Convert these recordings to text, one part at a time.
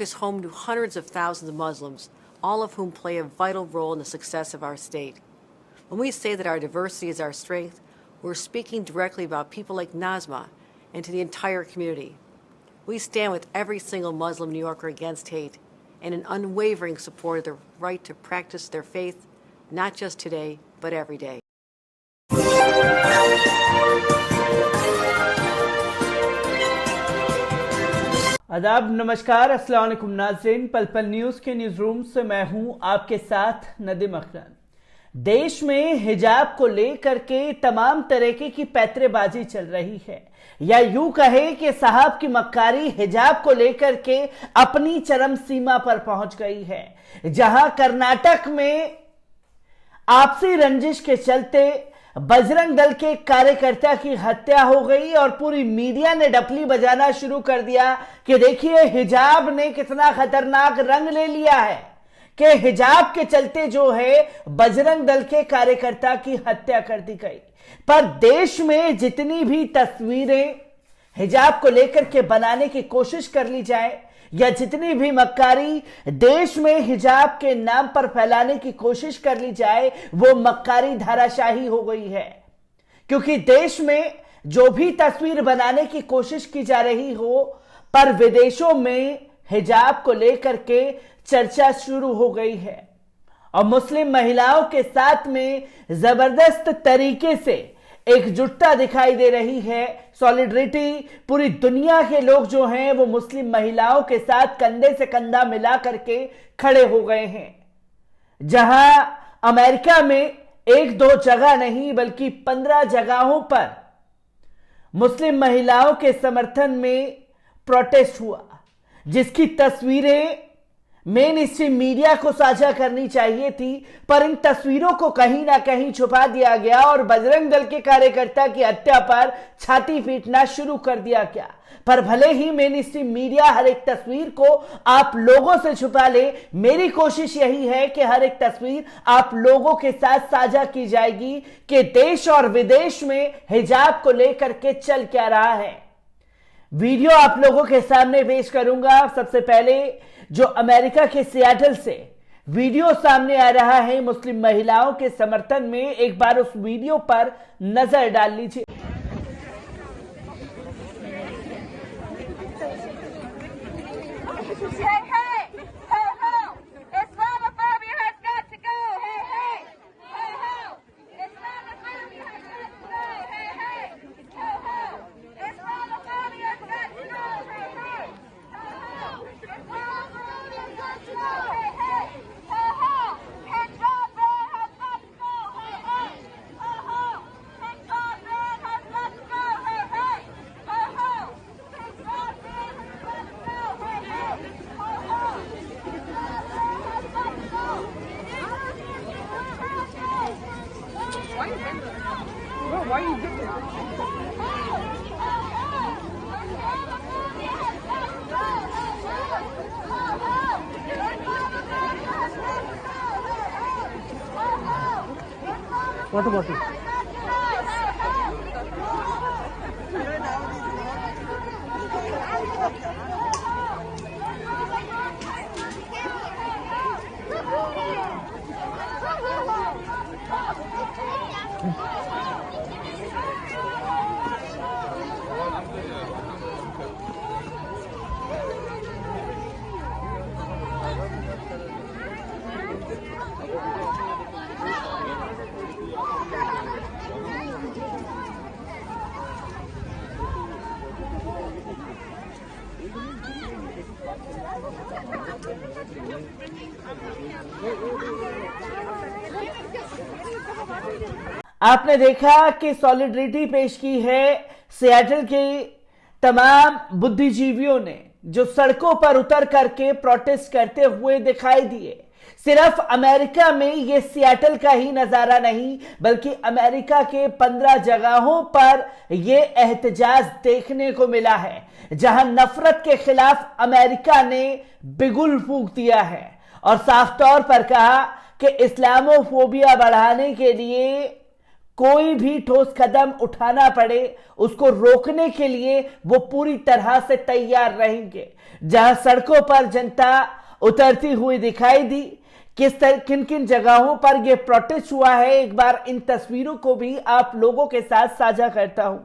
is home to hundreds of thousands of Muslims, all of whom play a vital role in the success of our state. When we say that our diversity is our strength, we're speaking directly about people like Nazma and to the entire community. We stand with every single Muslim New Yorker against hate and in unwavering support of the right to practice their faith, not just today, but every day. आदाब, नमस्कार, अस्सलाम वालेकुम नाज़रीन। पल पल news के news room से मैं हूं आपके साथ नदीम अखरन। देश में हिजाब को लेकर के तमाम तरीके की पैतरेबाजी चल रही है, या यूं कहे कि साहब की मक्कारी हिजाब को लेकर के अपनी चरम सीमा पर पहुंच गई है। जहां कर्नाटक में आपसी रंजिश के चलते बजरंग दल के कार्यकर्ता की हत्या हो गई और पूरी मीडिया ने डपली बजाना शुरू कर दिया कि देखिए हिजाब ने कितना खतरनाक रंग ले लिया है कि हिजाब के चलते जो है बजरंग दल के कार्यकर्ता की हत्या कर दी गई। पर देश में जितनी भी तस्वीरें हिजाब को लेकर के बनाने की कोशिश कर ली जाए या जितनी भी मक्कारी देश में हिजाब के नाम पर फैलाने की कोशिश कर ली जाए, वो मक्कारी धाराशाही हो गई है। क्योंकि देश में जो भी तस्वीर बनाने की कोशिश की जा रही हो, पर विदेशों में हिजाब को लेकर के चर्चा शुरू हो गई है और मुस्लिम महिलाओं के साथ में जबरदस्त तरीके से एकजुटता दिखाई दे रही है। सॉलिडरिटी, पूरी दुनिया के लोग जो हैं वो मुस्लिम महिलाओं के साथ कंधे से कंधा मिला करके खड़े हो गए हैं। जहां अमेरिका में एक दो जगह नहीं बल्कि 15 जगहों पर मुस्लिम महिलाओं के समर्थन में प्रोटेस्ट हुआ, जिसकी तस्वीरें मेन स्ट्रीम मीडिया को साझा करनी चाहिए थी, पर इन तस्वीरों को कहीं ना कहीं छुपा दिया गया और बजरंग दल के कार्यकर्ता की हत्या पर छाती पीटना शुरू कर दिया गया। पर भले ही मेन स्ट्रीम मीडिया हर एक तस्वीर को आप लोगों से छुपा ले, मेरी कोशिश यही है कि हर एक तस्वीर आप लोगों के साथ साझा की जाएगी कि देश और विदेश में हिजाब को लेकर के चल क्या रहा है। वीडियो आप लोगों के सामने पेश करूंगा। सबसे पहले जो अमेरिका के सियाटल से वीडियो सामने आ रहा है मुस्लिम महिलाओं के समर्थन में, एक बार उस वीडियो पर नजर डाल लीजिए। Why are you doing it? What about it? आपने देखा कि सॉलिडरिटी पेश की है सियाटल के तमाम बुद्धिजीवियों ने, जो सड़कों पर उतर करके प्रोटेस्ट करते हुए दिखाई दिए। सिर्फ अमेरिका में ये सियाटल का ही नजारा नहीं बल्कि अमेरिका के 15 जगहों पर ये एहतजाज देखने को मिला है, जहां नफरत के खिलाफ अमेरिका ने बिगुल फूंक दिया है और साफ तौर पर कहा कि इस्लामोफोबिया बढ़ाने के लिए कोई भी ठोस कदम उठाना पड़े उसको रोकने के लिए वो पूरी तरह से तैयार रहेंगे। जहां सड़कों पर जनता उतरती हुई दिखाई दी, किन किन जगहों पर यह प्रोटेस्ट हुआ है, एक बार इन तस्वीरों को भी आप लोगों के साथ साझा करता हूं।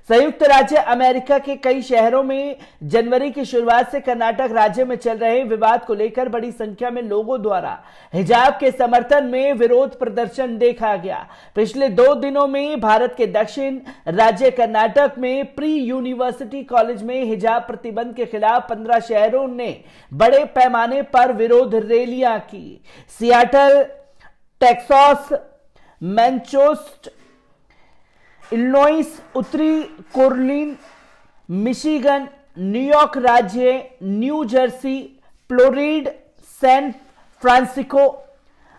संयुक्त राज्य अमेरिका के कई शहरों में जनवरी की शुरुआत से कर्नाटक राज्य में चल रहे विवाद को लेकर बड़ी संख्या में लोगों द्वारा हिजाब के समर्थन में विरोध प्रदर्शन देखा गया। पिछले 2 दिनों में भारत के दक्षिण राज्य कर्नाटक में प्री यूनिवर्सिटी कॉलेज में हिजाब प्रतिबंध के खिलाफ 15 शहरों ने बड़े पैमाने पर विरोध रैलियां की। सियाटल, टेक्सास, मैनचेस्टर, इलिनॉइस, उत्तरी कैरोलिना, मिशिगन, न्यूयॉर्क York, New Jersey, Florida, San Francisco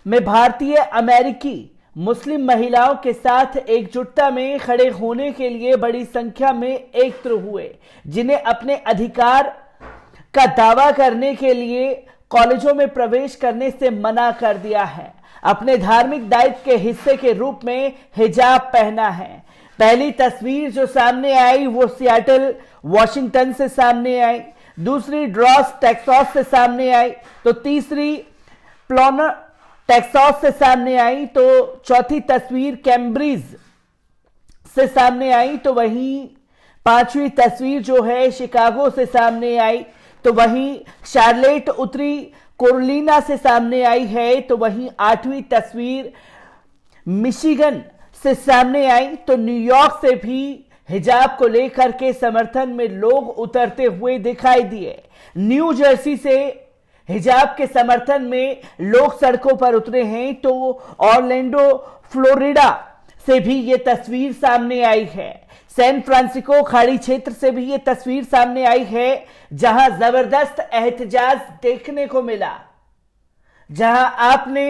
में भारतीय अमेरिकी मुस्लिम महिलाओं के साथ एकजुटता में खड़े होने के लिए बड़ी संख्या में एकत्र हुए, जिन्हें अपने अधिकार का दावा करने के लिए कॉलेजों में प्रवेश करने से मना कर दिया है। अपने धार्मिक दायित्व के हिस्से के रूप में हिजाब पहना है। पहली तस्वीर जो सामने आई वो सियाटल, वॉशिंगटन से सामने आई, दूसरी डॉस, टेक्सास से सामने आई, तो तीसरी प्लोनर, टेक्सास से सामने आई, तो चौथी तस्वीर कैम्ब्रिज से सामने आई, तो वहीं 5वीं तस्वीर जो है शिकागो से सामने आई, तो वहीं शार्लेट, उत्तरी कैरोलिना से सामने आई है, तो वहीं 8वीं तस्वीर मिशिगन से सामने आई, तो न्यूयॉर्क से भी हिजाब को लेकर के समर्थन में लोग उतरते हुए दिखाई दिए। न्यू जर्सी से हिजाब के समर्थन में लोग सड़कों पर उतरे हैं, तो ऑरलैंडो, फ्लोरिडा से भी यह तस्वीर सामने आई है। सैन फ्रांसिस्को खाड़ी क्षेत्र से भी यह तस्वीर सामने आई है, जहां जबरदस्त एहतजाज देखने को मिला, जहां आपने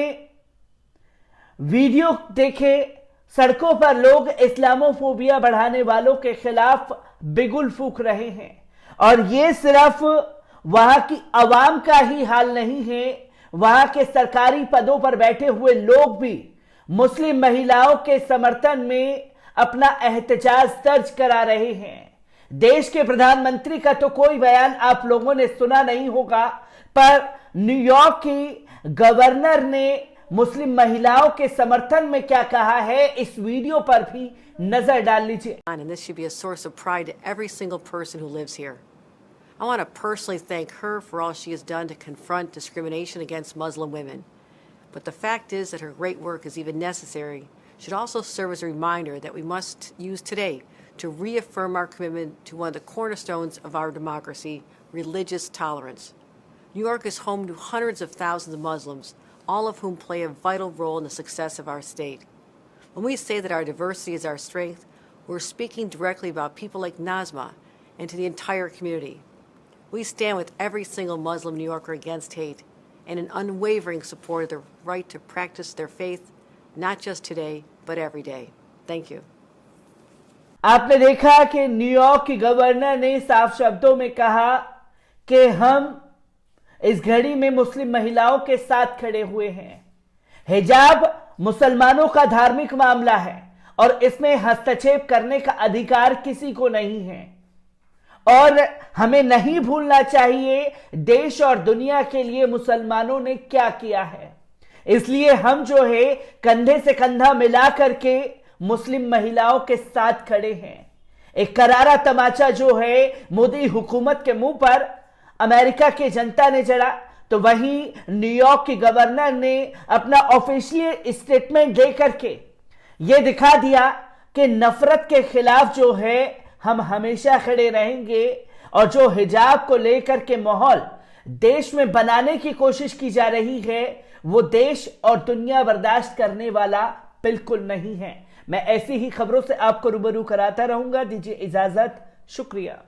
वीडियो देखे, सड़कों पर लोग इस्लामोफोबिया बढ़ाने वालों के खिलाफ बिगुल फूंक रहे हैं। और ये सिर्फ वहां की आवाम का ही हाल नहीं है, वहां के सरकारी पदों पर बैठे हुए लोग भी मुस्लिम महिलाओं के समर्थन में अपना एहतजाज दर्ज करा रहे हैं। देश के प्रधानमंत्री का तो कोई बयान आप लोगों ने सुना नहीं होगा, पर न्यूयॉर्क की गवर्नर ने मुस्लिम महिलाओं के समर्थन में क्या कहा है, इस वीडियो पर भी नजर डाल लीजिए। And this should be a source of pride to every single person who lives here. I want to personally thank her for all she has done to confront discrimination against Muslim women. But the fact is that her great work is even necessary should also serve as a reminder that we must use today to reaffirm our commitment to one of the cornerstones of our democracy, religious tolerance. New York is home to hundreds of thousands of Muslims, all of whom play a vital role in the success of our state. When we say that our diversity is our strength, we're speaking directly about people like Nazma and to the entire community. We stand with every single Muslim New Yorker against hate and in unwavering support of their right to practice their faith, not just today, but every day. Thank you. आपने देखा कि New York की governor ने साफ शब्दों में कहा कि हम इस घड़ी में मुस्लिम महिलाओं के साथ खड़े हुए हैं। हिजाब मुसलमानों का धार्मिक मामला है और इसमें हस्तक्षेप करने का अधिकार किसी को नहीं है, और हमें नहीं भूलना चाहिए देश और दुनिया के लिए मुसलमानों ने क्या किया है। इसलिए हम जो है कंधे से कंधा मिला करके मुस्लिम महिलाओं के साथ खड़े हैं। एक करारा तमाचा जो है मोदी हुकूमत के मुंह पर अमेरिका की जनता ने जड़ा, तो वहीं न्यूयॉर्क की गवर्नर ने अपना ऑफिशियल स्टेटमेंट दे करके यह दिखा दिया कि नफरत के खिलाफ जो है हम हमेशा खड़े रहेंगे, और जो हिजाब को लेकर के माहौल देश में बनाने की कोशिश की जा रही है वो देश और दुनिया बर्दाश्त करने वाला बिल्कुल नहीं है। मैं ऐसी ही खबरों से आपको रूबरू कराता रहूंगा। दीजिए इजाजत, शुक्रिया।